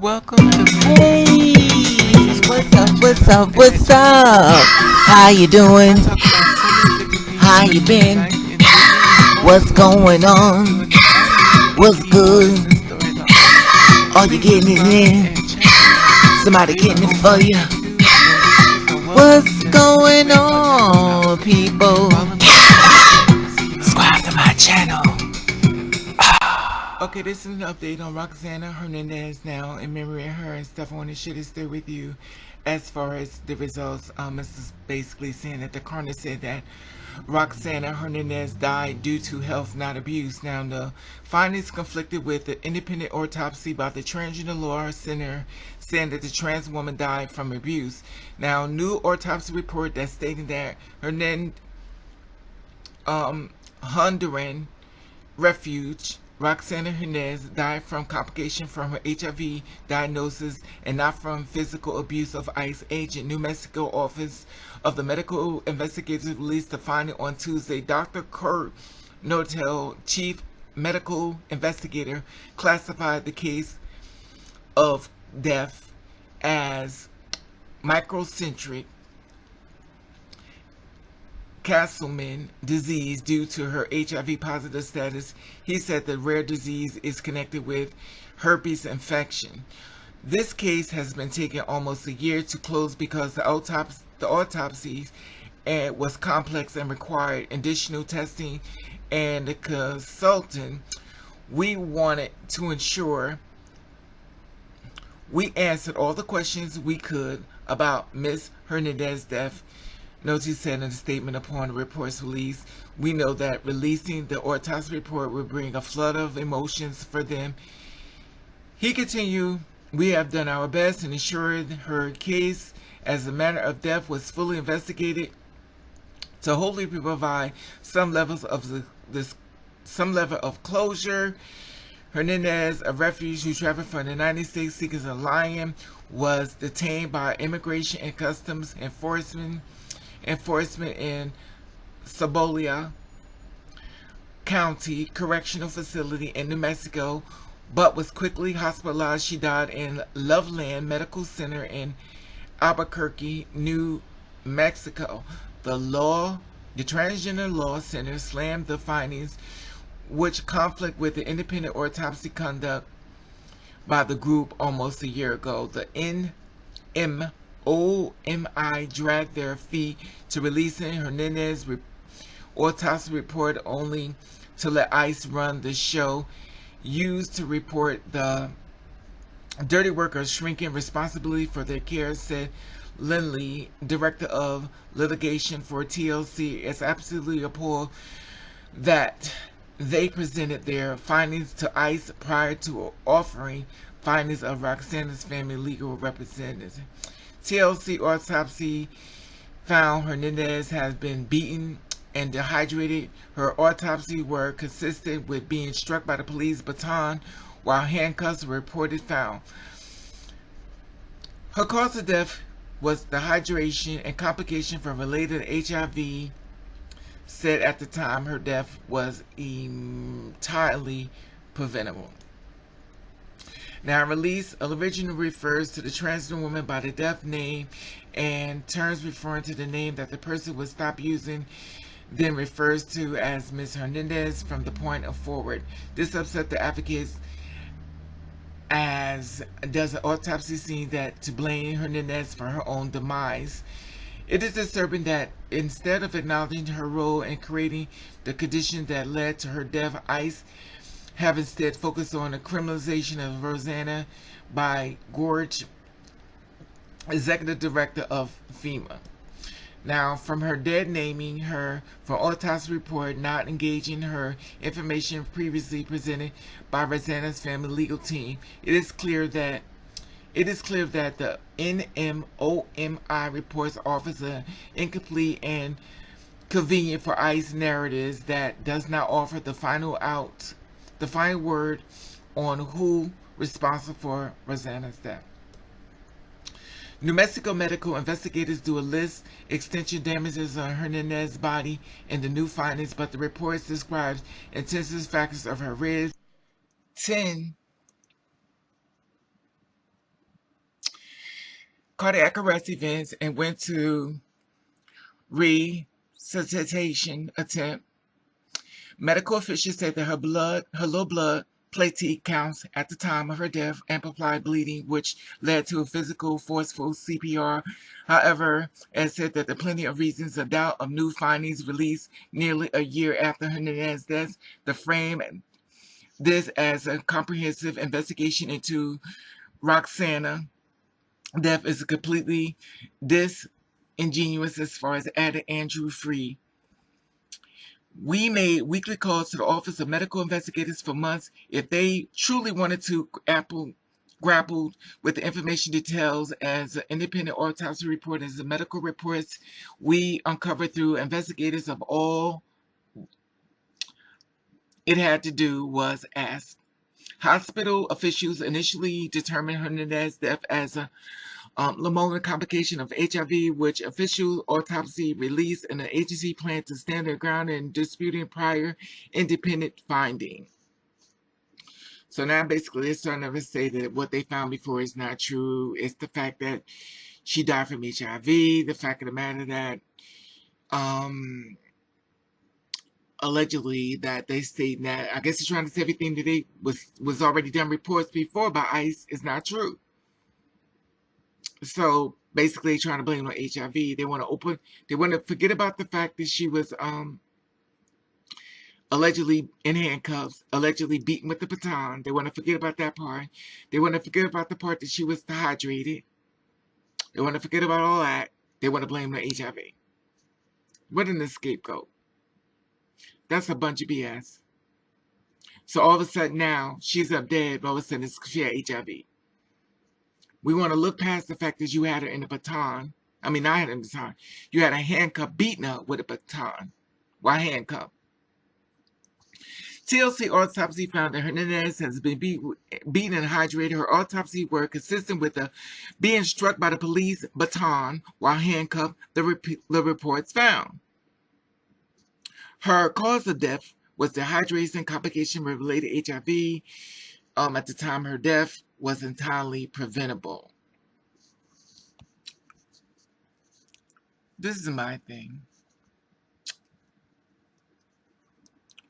Welcome to Hey, what's up? What's up? What's up? How you doing? talk about so many different things How you related to been? life and living and What's also going on? interviewing unbelievable What's people good? and the stories are awesome. Are you Please getting it subscribe in? and check me out. Somebody Leave a getting it whole for bunch you. of reviews and wishes and welcome What's to the going Integrate Podcast on, House. people? Follow me on Instagram. See you Subscribe later. to my channel. Okay, this is an update on Roxsana Hernandez now. In memory of her and stuff, I want to share this there with you. As far as the results, this is basically saying that the coroner said that Roxsana Hernandez died due to health, not abuse. Now, the findings conflicted with the independent autopsy by the Transgender Law Center, saying that the trans woman died from abuse. Now, new autopsy report that's stating that Hernandez, Honduran refuge, Roxsana Hernandez died from complication from her HIV diagnosis and not from physical abuse of ICE agent. New Mexico Office of the Medical Investigator released the finding on Tuesday. Dr. Kurt Nolte, Chief Medical Investigator, classified the case of death as microcentric Castleman disease due to her HIV-positive status. He said the rare disease is connected with herpes infection. This case has been taking almost a year to close because the autopsy was complex and required additional testing, and the consultant, we wanted to ensure we answered all the questions we could about Miss Hernandez's death. Nolte said in a statement upon the report's release, "We know that releasing the autopsy report will bring a flood of emotions for them." He continued, "We have done our best and ensured her case as a matter of death was fully investigated to hopefully provide some levels of some level of closure." Hernandez, a refugee who traveled from the United States seeking asylum, was detained by Immigration and Customs Enforcement in Cebolla County Correctional Facility in New Mexico, but was quickly hospitalized. She died in Loveland Medical Center in Albuquerque, New Mexico. The Transgender Law Center slammed the findings, which conflict with the independent autopsy conduct by the group almost a year ago. The OMI dragged their feet to releasing Hernandez's autopsy report only to let ICE run the show, used to report the dirty workers shrinking responsibility for their care, said Lindley, director of litigation for TLC. It's absolutely appalled that they presented their findings to ICE prior to offering findings of Roxsana's family legal representatives. TLC autopsy found Hernandez has been beaten and dehydrated. Her autopsy were consistent with being struck by the police baton while handcuffs were reported found. Her cause of death was dehydration and complication from related HIV. Said at the time her death was entirely preventable. Now, release originally refers to the transgender woman by the death name, and terms referring to the name that the person would stop using then refers to as Ms. Hernandez from the point of forward. This upset the advocates, as does the autopsy scene, that to blame Hernandez for her own demise. It is disturbing that instead of acknowledging her role in creating the condition that led to her death, ICE have instead focused on the criminalization of Roxsana by Gorge, executive director of FEMA. Now, from her dead naming her for autopsy report not engaging her information previously presented by Roxsana's family legal team, it is clear that the NMOMI reports offers an incomplete and convenient for ICE narratives that does not offer the final word on who responsible for Roxsana's death. New Mexico medical investigators do a list extension damages on Hernandez's body in the new findings, but the report describes intensive factors of her ribs, 10 cardiac arrest events and went to resuscitation attempt. Medical officials said that her low blood platelet counts at the time of her death amplified bleeding, which led to a physical, forceful CPR. However, it said that there are plenty of reasons of doubt of new findings released nearly a year after Hernandez's death to frame this as a comprehensive investigation into Roxsana death is completely disingenuous as far as added Andrew Free. We made weekly calls to the Office of Medical Investigators for months. If they truly wanted to grapple with the information details as an independent autopsy report, as the medical reports we uncovered through investigators of all it had to do was ask. Hospital officials initially determined Hernandez's death as a pneumonia complication of HIV, which official autopsy released, and the agency planned to stand their ground in disputing prior independent finding. So now basically they're starting to say that what they found before is not true. It's the fact that she died from HIV, the fact of the matter that allegedly that they state that, I guess they're trying to say everything that they was already done reports before by ICE is not true. So basically trying to blame on HIV. They want to forget about the fact that she was allegedly in handcuffs, allegedly beaten with the baton. They want to forget about that part. They want to forget about the part that she was dehydrated. They want to forget about all that. They want to blame on HIV. What an scapegoat. That's a bunch of BS. So all of a sudden now, she's up dead, but all of a sudden she had HIV. We want to look past the fact that you had her in a baton. I mean, I had her in a baton. You had a handcuff beating her with a baton. Why handcuff? TLC autopsy found that Hernandez has been beaten and hydrated. Her autopsy were consistent with the being struck by the police baton while handcuffed, the reports found. Her cause of death was dehydration complication with related HIV. At the time her death was entirely preventable. This is my thing.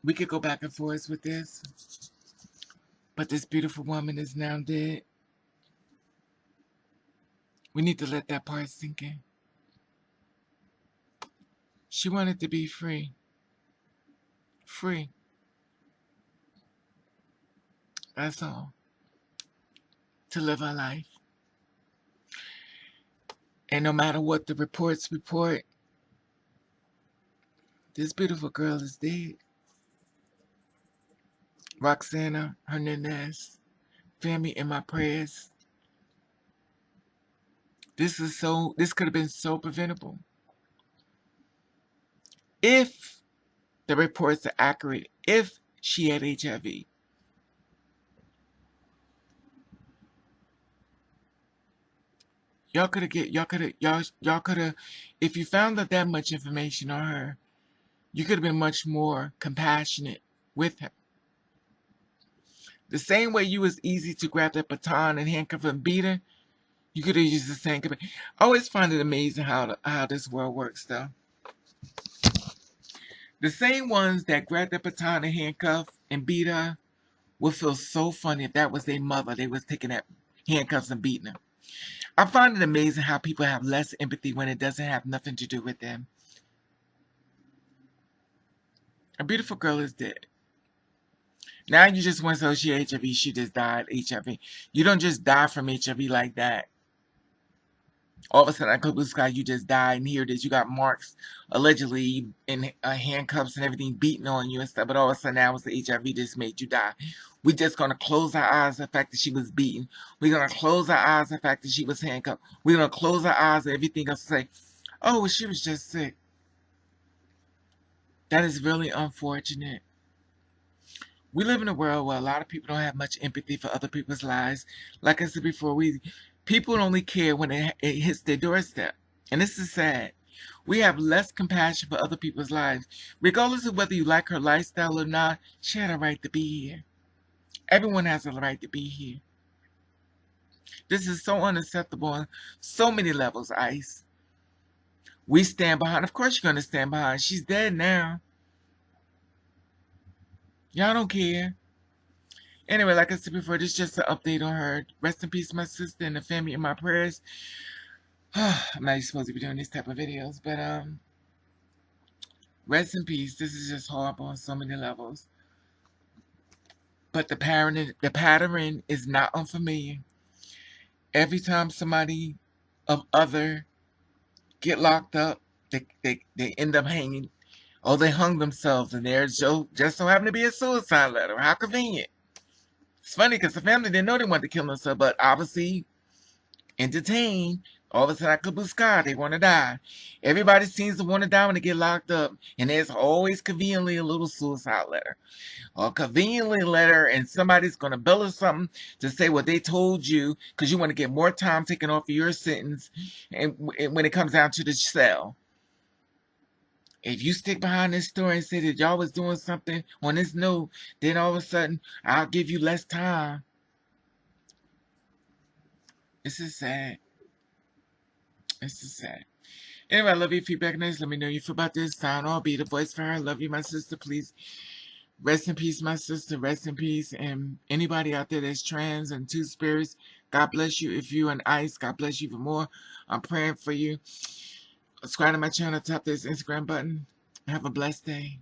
We could go back and forth with this, but this beautiful woman is now dead. We need to let that part sink in. She wanted to be free. Free. That's all. To live her life. And no matter what the reports report, this beautiful girl is dead. Roxsana Hernandez, family in my prayers. This could have been so preventable. If the reports are accurate, if she had HIV. Y'all could have, if you found out that much information on her, you could have been much more compassionate with her. The same way you was easy to grab that baton and handcuff and beat her, you could have used the same. I always find it amazing how this world works, though. The same ones that grabbed that baton and handcuff and beat her would feel so funny if that was their mother. They was taking that handcuffs and beating her. I find it amazing how people have less empathy when it doesn't have nothing to do with them. A beautiful girl is dead. Now you just want to say she had HIV, she just died HIV. You don't just die from HIV like that. All of a sudden, like blue sky, you just died, and here it is. You got marks, allegedly, in handcuffs and everything beating on you and stuff, but all of a sudden now it's the HIV just made you die. We're just going to close our eyes to the fact that she was beaten. We're going to close our eyes to the fact that she was handcuffed. We're going to close our eyes to everything else and say, oh, she was just sick. That is really unfortunate. We live in a world where a lot of people don't have much empathy for other people's lives. Like I said before, people only care when it hits their doorstep. And this is sad. We have less compassion for other people's lives. Regardless of whether you like her lifestyle or not, she had a right to be here. Everyone has a right to be here. This is so unacceptable on so many levels, Ice. We stand behind. Of course you're going to stand behind. She's dead now. Y'all don't care. Anyway, like I said before, this is just an update on her. Rest in peace, my sister, and the family in my prayers. I'm not supposed to be doing these type of videos, but rest in peace. This is just horrible on so many levels. But the pattern is not unfamiliar. Every time somebody of other get locked up, they end up hanging. Oh, they hung themselves, and there's just so happened to be a suicide letter. How convenient. It's funny because the family didn't know they wanted to kill themselves, but obviously entertained. All of a sudden, kabuska, they want to die. Everybody seems to want to die when they get locked up, and there's always conveniently a little suicide letter. Or conveniently a letter, and somebody's going to bill us something to say what they told you because you want to get more time taken off of your sentence and when it comes down to the cell. If you stick behind this story and say that y'all was doing something on this note, then all of a sudden, I'll give you less time. This is sad. This is sad. Anyway, I love your feedback. Nice. Let me know you feel about this. Sign on. Be the voice for her. Love you, my sister. Please rest in peace, my sister. Rest in peace. And anybody out there that's trans and two spirits, God bless you. If you're an Ice, God bless you even more. I'm praying for you. Subscribe to my channel. Tap this Instagram button. Have a blessed day.